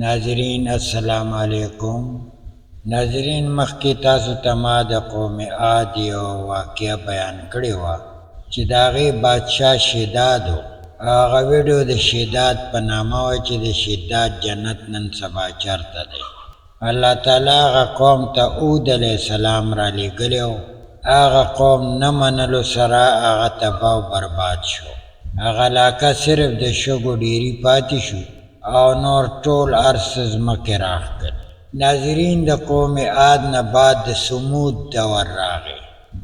ناظرین السلام علیکم. ناظرین مخکې تاسو ته ما د قوم عاد یو واقعه بیان کړې وه چې د هغې بادشاه شداد و. هغه ویډیو د شداد په نامه وه چې د شداد جنت نن سبا چېرته دی. الله تعالی هغه قوم ته هود علیه السلام رالیږلی و. هغه قوم نه منلو سره هغه تباه و برباد شو. هغه علاقه صرف د شګو ډیري پاتې شو او نور ټول هر څه ځمکې راښکل. ناظرین د قوم عاد نه بعد د ثمود دور راغی.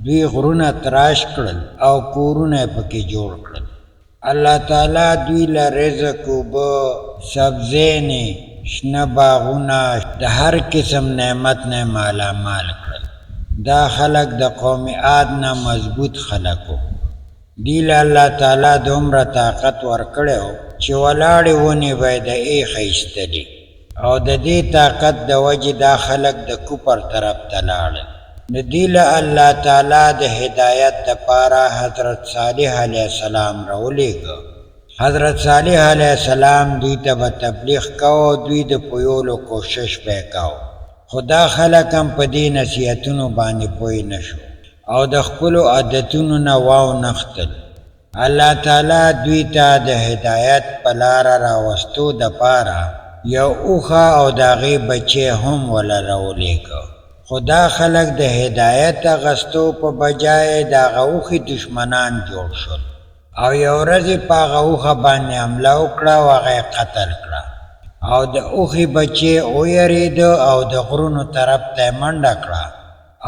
دوی غرونه تراش کړل او کورونه یې پکې جوړ کړل. الله تعالی دوی له رزق، اوبه، سبزیانې، شنه باغونه، د هر قسم نعمت نه مالامال کړل. دا خلک د قوم عاد نه مضبوط خلک وو. دوی له الله تعالی دومره طاقت ورکړی و چې ولاړې ونې به یې د ایښه ایستلې، او د دې طاقت د وجې دا خلک د کفر طرف ته لاړل. نو دوی له الله تعالی د هدایت دپاره حضرت صالح علیه السلام راولېږه. حضرت صالح علیه السلام دوی ته به تبلیغ کوه، دوی د پویولو کوشش به یې کوه، خو دا خلک هم په دې نصیحتونو باندې پوه نه شو او د خپلو عادتونو نه واونښتل. الله تعالی دوی ته د هدایت په لاره راوستو دپاره یو اوښه او د هغې بچی هم وله راولېږه، خو دا خلک د هدایت اخیستو په بجای د هغه اوښې دشمنان جوړ شول او یو ورځ یې په هغه اوښه باندې حمله وکړه او هغه یې قتل کړه، او د اوښې بچی ویرېده او د غرونو طرف ته یې منډه کړه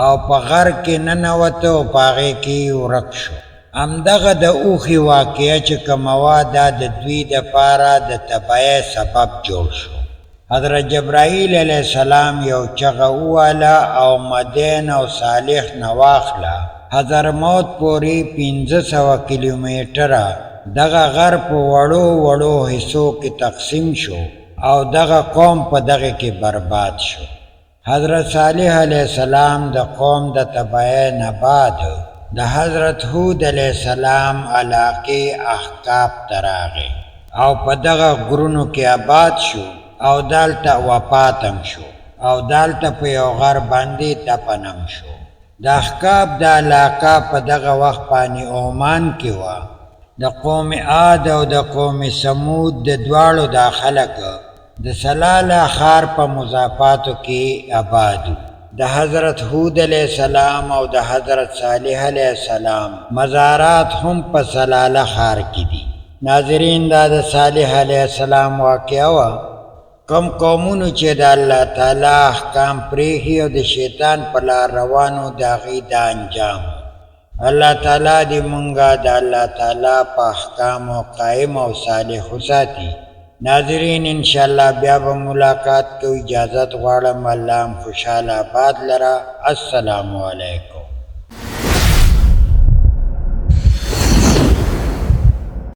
او په غر کې ننوته او په هغې کې یې ورک شو. همدغه د اوښې واقعه چې کومه وه دا د دوی دپاره د تباهۍ سبب جوړ شو. حضرت جبرائیل علیه السلام یو چغه وواله او مدین او صالح نه واخله حضرموت پورې 500 کیلومیټره دغه غر په وړو وړو حصو کې تقسیم شو او دغه قوم په دغه کې برباد شو. حضرت صالح علیه السلام د قوم د تباهۍ نه بعد د حضرت هود علیه السلام علاقې احقاب ته راغی او په دغه غرونو کې آباد شو او دالته وفات هم شو او دالته په یو غر باندې دفن هم شو. د احقاب د علاقه په دغه وخت باندې عمان کې وه. د قوم عاد او د قوم ثمود د دواړو دا خلک د سلاله ښار په مضافاتو کې آباد وو. د حضرت هود علیه السلام او د حضرت صالح علیه السلام مزارات هم په سلاله ښار کې دي. ناظرین دا د صالح علیه السلام واقعه وه. کم قومونو چې د الله تعالی احکام پرېښي او د شیطان په لار روانو د هغې دا انجام. الله تعالی دې مونږه د الله تعالی په احکامو قایم او صالح وساتي. ناظرین انشاءالله بیا به ملاقات کوو. اجازت غواړم. الله هم خوشحاله آباد لره. السلام علیکم.